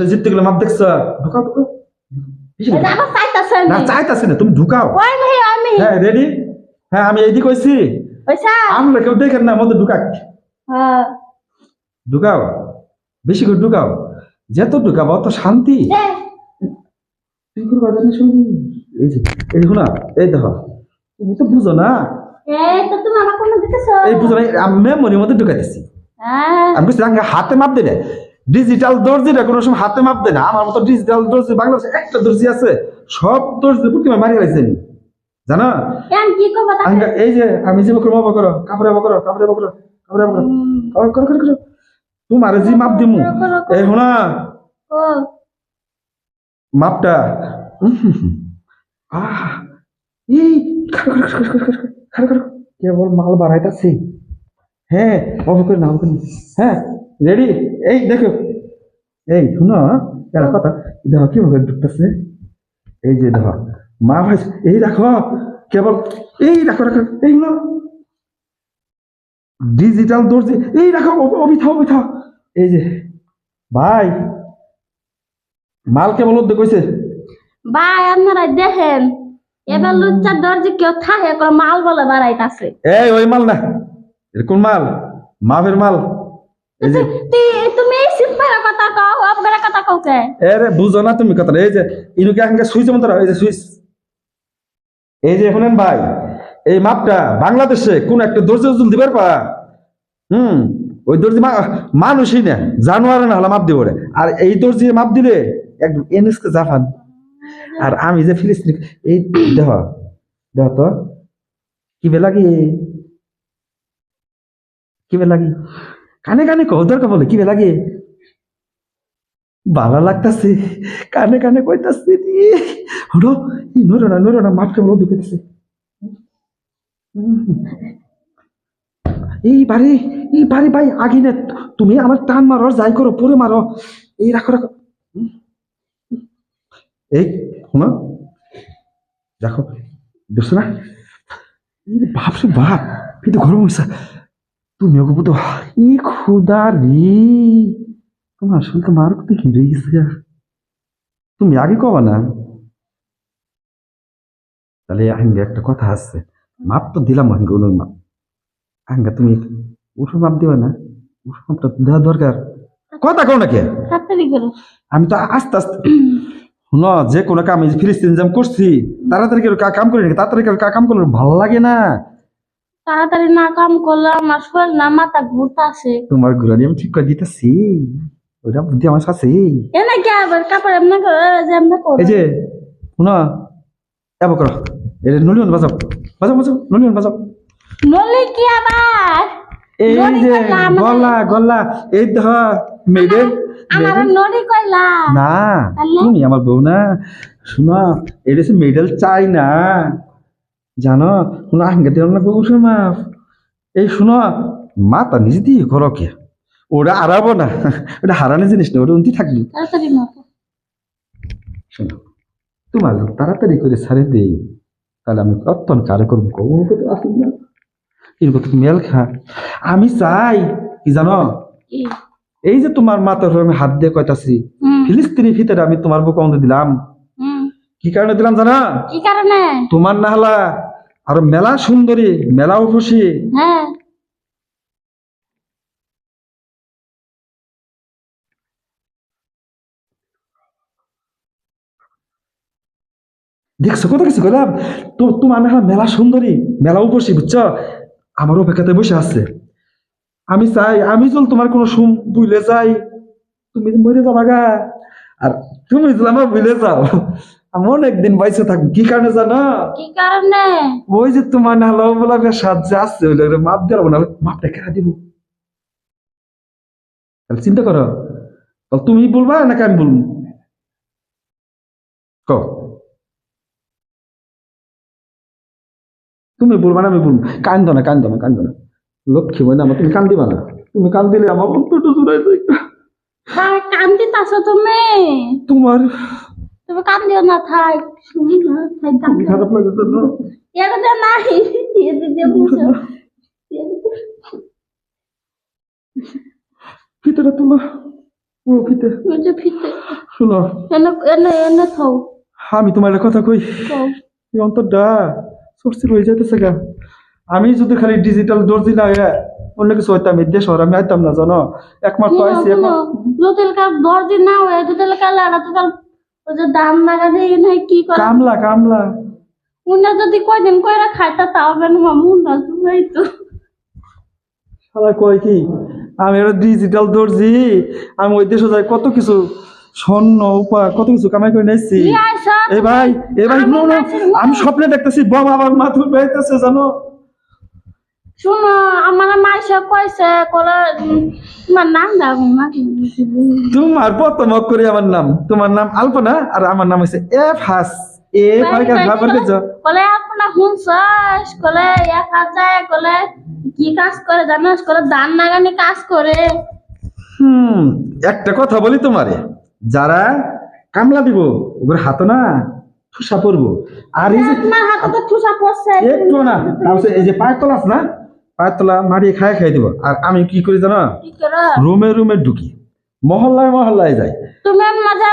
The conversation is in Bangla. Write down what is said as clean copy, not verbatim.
জিততে গেলে মাপ দেখছ ঢুকাও ঢুকাও আমার চাইতাছে না চাইতাছি না তুমি ঢুকাও ওই ভাই আমি হ্যাঁ রেডি হ্যাঁ আমি এইদিকে কইছি পয়সা আমরা কেউ দেখেন না মধ্যে ঢুকাক হ্যাঁ ঢুকাও বেশি করে ঢুকাও যত ঢুকাবো অত শান্তি দে তুই করে বাজারে শুনি এই যে এই শোনা এই দেখো তুমি তো বুঝো না এই তো তুমি আমার কোন দিতেছো এই বুঝো না আমি মেমোরির মধ্যে ঢুকাইতেছি হ্যাঁ আমি বলছি হাতে মাপ দে না ডিজিটাল দর্জিরা কোনো সময় হাতে মাপ দেয় না আমার মতো ডিজিটাল দর্জি বাংলাদেশে একটা দর্জি আছে সব দর্জি প্রতিমা মারি গেছে আমি জানো কেন কি করবা তাকে এই যে আমি যে বকর মাপ করো কাপড়ে মাপ করো কাপড়ে মাপ করো কাপড়ে মাপ করো করো করো করো তোমার যে মাপ দিমু এই শোনা ও মাপটা আহ এই খাড়ো খাড়ো খাড়ো খাড়ো খাড়ো খাড়ো কেবল মাল বাড়াইতাছি হ্যাঁ অফ করে না হ্যাঁ রেডি এই দেখো এই শুনো একটা কথা দেখো কিভাবে ঢুকতেছে এই যে দেখো মা ভাই এই দেখো কেবল এই দেখো দেখো এই হলো ডিজিটাল দর্জি এই দেখো অবিথা এই যে ভাই মাল কেবল ওদের কইছে ভাই আপনারা দেখেন এবার লুচ্চার দরজি কেউ থাকে করে মাল বলে বাড়াইতাছে এই ওই মাল না এরকম মাল মাফের মাল এই যে তুমি এই সিম্পার কথা কও আপনারা কথা কও কে এরে বুঝো না তুমি কথা এই যে ইনুকে আগে সুইচ মতো এই যে সুইচ এই যে শুনেন ভাই এই মাপটা বাংলাদেশে কোন একটা দর্জি উজুল দিবার পা ওই দর্জি মানুষই না জানোয়ার না হলে মাপ দিব রে আর এই দর্জি মাপ দিলে একদম এনএসকে জাফান আর আমি যে ফিলিস্তিনি এই দেহ দেহ তো কি বে লাগি কানে কানে কও দরকার বলে কি বে লাগে ভালো লাগতাছে কানে কানে কইতাছে হলো নরো না মাপ কেমন ঢুকেছে এই বাড়ি ভাই আগে না তুমি আমার টান মারো যাই করো পরে মারো এই রাখো এই শোনো দেখো দেখছো না ভাবছো বাপ কিন্তু গরম হয়েছে তুমি ওকে বুঝো ই খুদা রে তোমার শুনতে মার কত হিরে গেছে তুমি আগে কবা না তাহলে আঙ্গে একটা কথা আছে মাপ তো দিলাম আঙ্গে অনুর মাপ আঙ্গা তুমি উঠো মাপ দিবা না উঠো মাপটা দেওয়া দরকার কথা কও না কে তাড়াতাড়ি করো আমি তো আস্তে আস্তে শুনো যে কোনো কাম ফিলিস্তিন জাম করছি তাড়াতাড়ি করে কাম করি নাকি তাড়াতাড়ি করে কাম করলে ভালো লাগে না তাড়াতাড়ি না কাম করলে আমার শরীর না মাথা ঘুরতাছে তোমার ঘুরানি আমি ঠিক করে দিতেছি ওইটা বুদ্ধি আমার কাছে এনে কি আবার কাপড় এমন করে যে এমন করো এই যে শুনো এবার করো এই নলিয়ন বাজাও নলিয়ন বাজাও নলে কি আবার এই যে গলা এই ধ মেয়েদের আমার নড়ি কইলা না তুমি আমার বউ না শুনো এটা হচ্ছে মেডেল চাই না জানো শুনো আঙ্গে দিলাম না বউ মা এই শুনো মাথা নিজে দিয়ে করো কে ওরা হারাবো না ওটা হারানো জিনিস না ওটা উন্তি থাকবি তাড়াতাড়ি মাপো শোনো তোমার তাড়াতাড়ি করে ছাড়ে দেই তাহলে আমি কতক্ষণ কারে করবো ওকে তো আসুন না এরকম মেল খা আমি চাই কি জানো এই যে তোমার মাথার উপর আমি হাত দিয়ে কইতাছি ফিলিস্তিনি ভিতরে আমি তোমার বুক অন্ধ দিলাম কি কারণে দিলাম জানা কি কারণে তোমার না হলা আর মেলা সুন্দরী মেলাও খুশি হ্যাঁ দেখছো কত কিছু কইলাম তো তোমার না হলা মেলা সুন্দরী মেলাও খুশি বুঝছো আমার অপেক্ষাতে বসে আছে আমি চাই আমি যদি তোমার কোনো সুম বুঝলে যাই তুমি মরে যাবা গা আর তুমি যদি আমার বুঝলে যাও আমি অনেকদিন বাইসে থাকবো কি কারণে জানো কি কারণে ওই যে তোমার না হলো বলা সাহায্য আসছে ওই মাপ দেবো না মাপটা কেনা দিব তাহলে চিন্তা করো তাহলে তুমি বলবা নাকি আমি বলবো ক তুমি বলবা না আমি বলবো কান্দো না লক্ষ্মী বই না আমার তুমি কান দিবা না তুমি কান দিলে আমার অন্তরটা জুড়াই যায় কান্দিতাছো তুমি তোমার তুমি কান্দিও না থাক শুনি না থাক খারাপ লাগে তো না এগুলো নাই দিয়ে দিয়ে বুঝো ভিতরে তোমার ও ভিতরে বুঝো ফিতে শুনো, এনে এনে এনে থাও আমি তোমার একটা কথা কই, থাও এই অন্তরটা সরসিল হয়ে যাইতেছে গা। আমি যদি খালি ডিজিটাল দর্জি না হয়ে অন্য কিছু হইতাম, এই দেশ আমি আইতাম না জানো। একমাত্র শুনো আইসি শুনো দুতিল কাল দর্জি না হয়ে দুতিল কাল আর তো কাল ওই যে দাম লাগা দিয়ে নাই কি করে কামলা কামলা। উনি যদি কয়দিন কইরা খাইতা তাও বেন মুন্ডা জুড়াই তো শালা কয় কি আমি একটা ডিজিটাল দর্জি, আমি ওই দেশে যাই কত কিছু স্বর্ণ উপা কত কিছু কামাই করে নিয়েছি। কি আইসা এ ভাই আমি no, no, কাছে আমি স্বপ্নে দেখতেছি বম আমার মাথা বেড়াইতেছে জানো। শুনো আমার মাইসা কইছে কলে তোমার নাম দাও না তোমার প্রথম অক্ষরে আমার নাম, তোমার নাম আলপনা আর আমার নাম হচ্ছে এফ হাস। এ ফাইকার ভাবার কিছু কলে আপনার হুনছাস কলে একা যায় কলে কি কাজ করে জানোস কলে দান নাগানি কাজ করে একটা কথা বলি তোমারে, যারা কামলা দিব ওগুলো হাত না ঠুসা পড়বো। আর এই যে আপনার হাতে তো ঠুসা পড়ছে একটু না, তারপর এই যে পায়ের তলা আছে না, পায়ের তলা মাটি খাই দিব। আর আমি কি করি জানো, কি করে রুমে রুমে ঢুকি, মহল্লায় মহল্লায় যাই। তুমি মজা